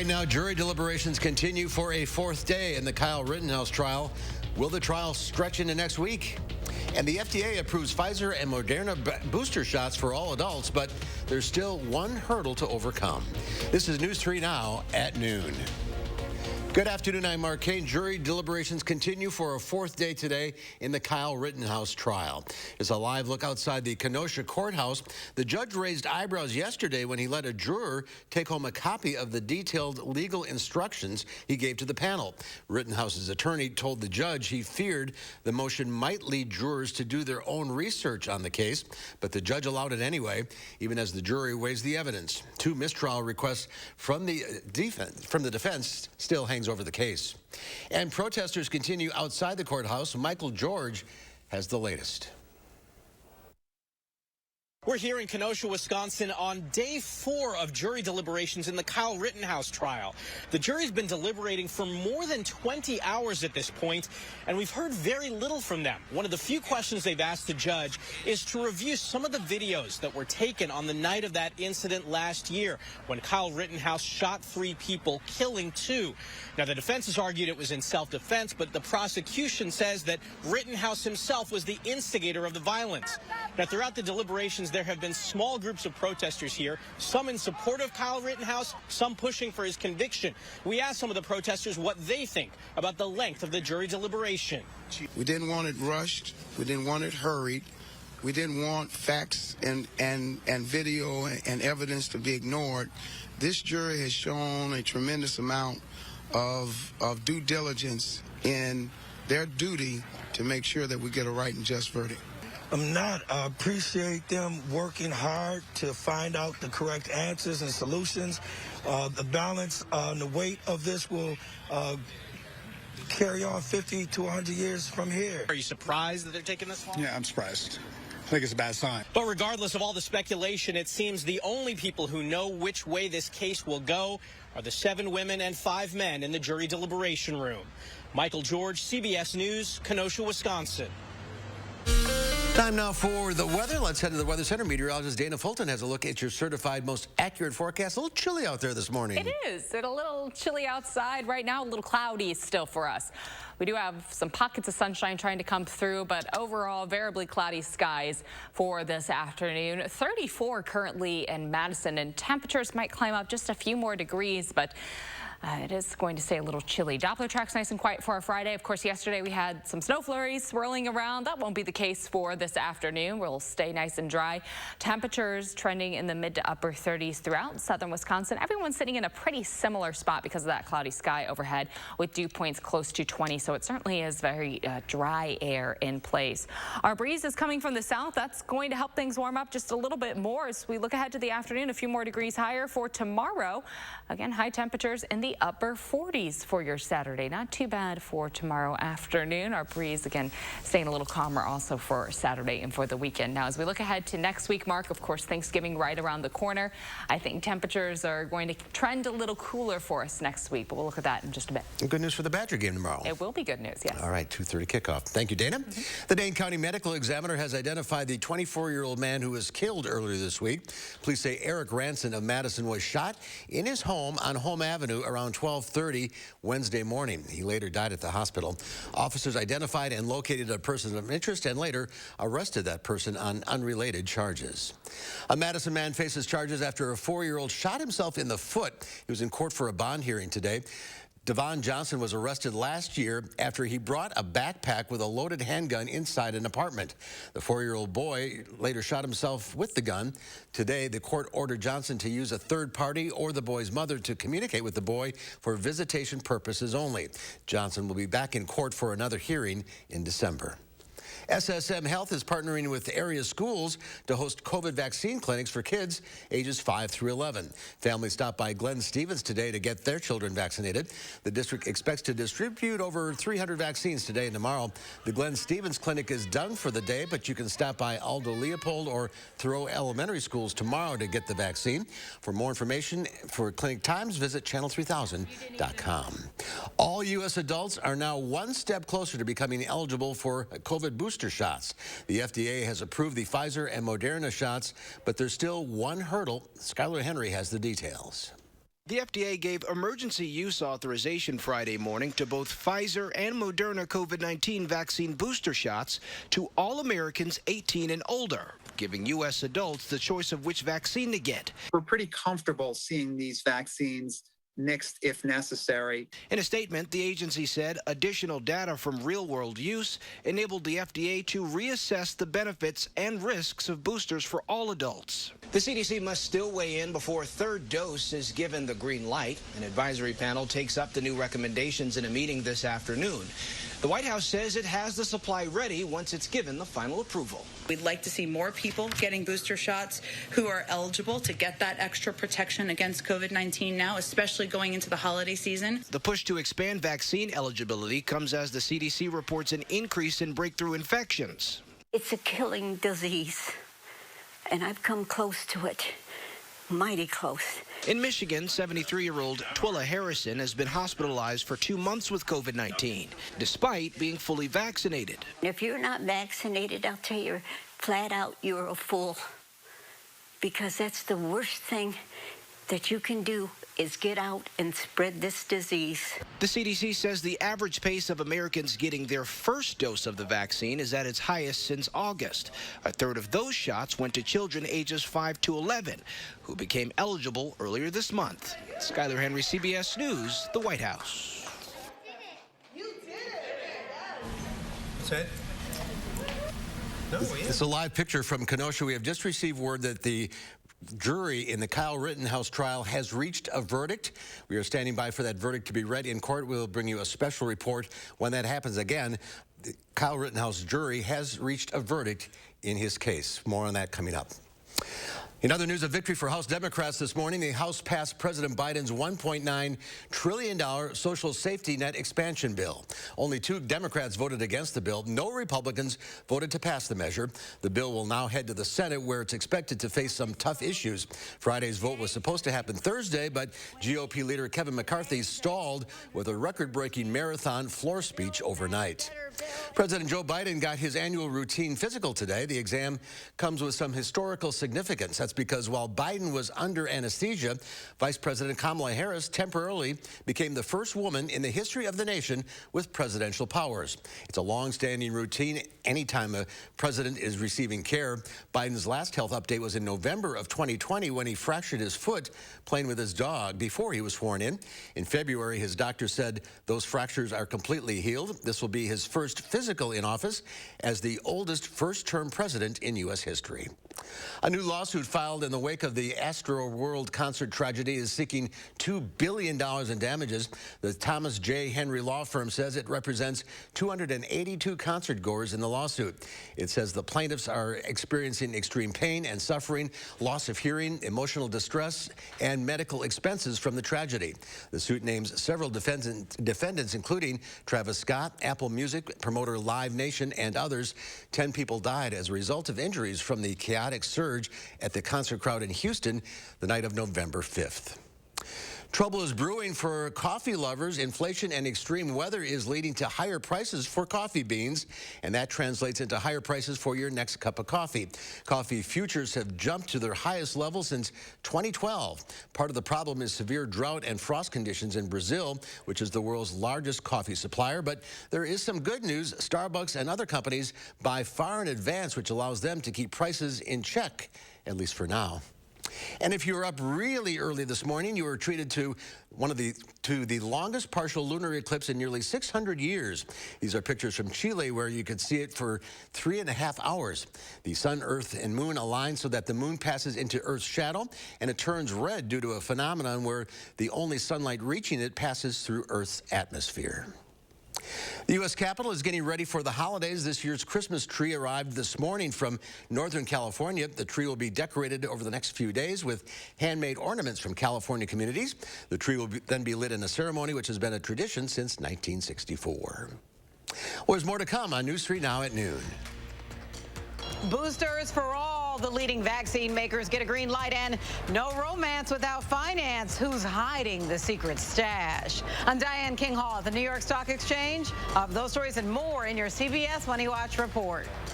Right now, jury deliberations continue for a fourth day in the Kyle Rittenhouse trial. Will the trial stretch into next week? And the FDA approves Pfizer and Moderna booster shots for all adults, but there's still one hurdle to overcome. This is News 3 Now at noon. Good afternoon, I'm Mark Kane. Jury deliberations continue for a fourth day today in the Kyle Rittenhouse trial. It's a live look outside the Kenosha courthouse. The judge raised eyebrows yesterday when he let a juror take home a copy of the detailed legal instructions he gave to the panel. Rittenhouse's attorney told the judge he feared the motion might lead jurors to do their own research on the case, but the judge allowed it anyway, even as the jury weighs the evidence. Two mistrial requests from the defense still hang over the case. And protesters continue outside the courthouse. Michael George has the latest. We're here in Kenosha, Wisconsin on day 4 of jury deliberations in the Kyle Rittenhouse trial. The jury's been deliberating for more than 20 hours at this point, and we've heard very little from them. One of the few questions they've asked the judge is to review some of the videos that were taken on the night of that incident last year when Kyle Rittenhouse shot 3 people, killing 2. Now, the defense has argued it was in self-defense, but the prosecution says that Rittenhouse himself was the instigator of the violence. Now, throughout the deliberations, there have been small groups of protesters here, some in support of Kyle Rittenhouse, some pushing for his conviction. We asked some of the protesters what they think about the length of the jury deliberation. We didn't want it rushed. We didn't want it hurried. We didn't want facts and video and evidence to be ignored. This jury has shown a tremendous amount of due diligence in their duty to make sure that we get a right and just verdict. I appreciate them working hard to find out the correct answers and solutions. The balance and the weight of this will carry on 50 to 100 years from here. Are you surprised that they're taking this long? Yeah, I'm surprised. I think it's a bad sign. But regardless of all the speculation, it seems the only people who know which way this case will go are the 7 women and 5 men in the jury deliberation room. Michael George, CBS News, Kenosha, Wisconsin. Time now for the weather. Let's head to the Weather Center. Meteorologist Dana Fulton has a look at your certified most accurate forecast. A little chilly out there this morning. It is. It's a little chilly outside right now, a little cloudy still for us. We do have some pockets of sunshine trying to come through, but overall, variably cloudy skies for this afternoon. 34 currently in Madison, and temperatures might climb up just a few more degrees, but it is going to stay a little chilly. Doppler track's nice and quiet for our Friday. Of course, yesterday we had some snow flurries swirling around. That won't be the case for this afternoon. We'll stay nice and dry. Temperatures trending in the mid to upper 30s throughout southern Wisconsin. Everyone's sitting in a pretty similar spot because of that cloudy sky overhead with dew points close to 20. So it certainly is very dry air in place. Our breeze is coming from the south. That's going to help things warm up just a little bit more as we look ahead to the afternoon. A few more degrees higher for tomorrow. Again, high temperatures in the upper 40s for your Saturday. Not too bad for tomorrow afternoon. Our breeze, again, staying a little calmer also for Saturday and for the weekend. Now, as we look ahead to next week, Mark, of course, Thanksgiving right around the corner. I think temperatures are going to trend a little cooler for us next week, but we'll look at that in just a bit. Good news for the Badger game tomorrow. It will be good news, yes. All right, 2:30 kickoff. Thank you, Dana. The Dane County Medical Examiner has identified the 24-year-old man who was killed earlier this week. Police say Eric Ranson of Madison was shot in his home on Home Avenue around 12:30 Wednesday morning. He later died at the hospital. Officers identified and located a person of interest and later arrested that person on unrelated charges. A Madison man faces charges after a 4-year-old shot himself in the foot. He was in court for a bond hearing today. Devon Johnson was arrested last year after he brought a backpack with a loaded handgun inside an apartment. The 4-year-old boy later shot himself with the gun. Today, the court ordered Johnson to use a third party or the boy's mother to communicate with the boy for visitation purposes only. Johnson will be back in court for another hearing in December. SSM Health is partnering with area schools to host COVID vaccine clinics for kids ages 5 through 11. Families stopped by Glenn Stevens today to get their children vaccinated. The district expects to distribute over 300 vaccines today and tomorrow. The Glenn Stevens Clinic is done for the day, but you can stop by Aldo Leopold or Thoreau Elementary Schools tomorrow to get the vaccine. For more information for clinic times, visit channel3000.com. All U.S. adults are now one step closer to becoming eligible for COVID booster shots. The FDA has approved the Pfizer and Moderna shots, but there's still one hurdle. Skylar Henry has the details. The FDA gave emergency use authorization Friday morning to both Pfizer and Moderna COVID-19 vaccine booster shots to all Americans 18 and older, giving U.S. adults the choice of which vaccine to get. We're pretty comfortable seeing these vaccines mixed if necessary. In a statement, the agency said additional data from real-world use enabled the FDA to reassess the benefits and risks of boosters for all adults. The CDC must still weigh in before a third dose is given the green light. An advisory panel takes up the new recommendations in a meeting this afternoon. The White House says it has the supply ready once it's given the final approval. We'd like to see more people getting booster shots who are eligible to get that extra protection against COVID-19 now, especially going into the holiday season. The push to expand vaccine eligibility comes as the CDC reports an increase in breakthrough infections. It's a killing disease, and I've come close to it, mighty close. In Michigan, 73-year-old Twilla Harrison has been hospitalized for 2 months with COVID-19, despite being fully vaccinated. If you're not vaccinated, I'll tell you flat out, you're a fool, because that's the worst thing that you can do is get out and spread this disease. The CDC says the average pace of Americans getting their first dose of the vaccine is at its highest since August. A third of those shots went to children ages 5 to 11, who became eligible earlier this month. Skylar Henry, CBS News, the White House. That's it. It's a live picture from Kenosha. We have just received word that the jury in the Kyle Rittenhouse trial has reached a verdict. We are standing by for that verdict to be read in court. We'll bring you a special report when that happens. Again, the Kyle Rittenhouse jury has reached a verdict in his case. More on that coming up. In other news, a victory for House Democrats this morning. The House passed President Biden's $1.9 trillion social safety net expansion bill. Only 2 Democrats voted against the bill. No Republicans voted to pass the measure. The bill will now head to the Senate, where it's expected to face some tough issues. Friday's vote was supposed to happen Thursday, but GOP leader Kevin McCarthy stalled with a record-breaking marathon floor speech overnight. President Joe Biden got his annual routine physical today. The exam comes with some historical significance. That's because while Biden was under anesthesia, Vice President Kamala Harris temporarily became the first woman in the history of the nation with presidential powers. It's a long-standing routine anytime a president is receiving care. Biden's last health update was in November of 2020 when he fractured his foot playing with his dog before he was sworn in. In February, his doctor said those fractures are completely healed. This will be his first physical in office as the oldest first-term president in U.S. history. A new lawsuit filed in the wake of the Astroworld concert tragedy is seeking $2 billion in damages. The Thomas J. Henry law firm says it represents 282 concert-goers in the lawsuit. It says the plaintiffs are experiencing extreme pain and suffering, loss of hearing, emotional distress, and medical expenses from the tragedy. The suit names several defendants, including Travis Scott, Apple Music, promoter Live Nation, and others. 10 people died as a result of injuries from the chaotic surge at the concert crowd in Houston the night of November 5th. Trouble is brewing for coffee lovers. Inflation and extreme weather is leading to higher prices for coffee beans, and that translates into higher prices for your next cup of coffee. Coffee futures have jumped to their highest level since 2012. Part of the problem is severe drought and frost conditions in Brazil, which is the world's largest coffee supplier. But there is some good news. Starbucks and other companies buy far in advance, which allows them to keep prices in check, at least for now. And if you were up really early this morning, you were treated to the longest partial lunar eclipse in nearly 600 years. These are pictures from Chile where you could see it for 3.5 hours. The sun, earth, and moon align so that the moon passes into Earth's shadow, and it turns red due to a phenomenon where the only sunlight reaching it passes through Earth's atmosphere. The U.S. Capitol is getting ready for the holidays. This year's Christmas tree arrived this morning from Northern California. The tree will be decorated over the next few days with handmade ornaments from California communities. The tree will then be lit in a ceremony which has been a tradition since 1964. Well, there's more to come on News 3 Now at noon. Boosters for all. The leading vaccine makers get a green light, and no romance without finance. Who's hiding the secret stash? I'm Diane King Hall at the New York Stock Exchange. Of those stories and more in your CBS Money Watch report.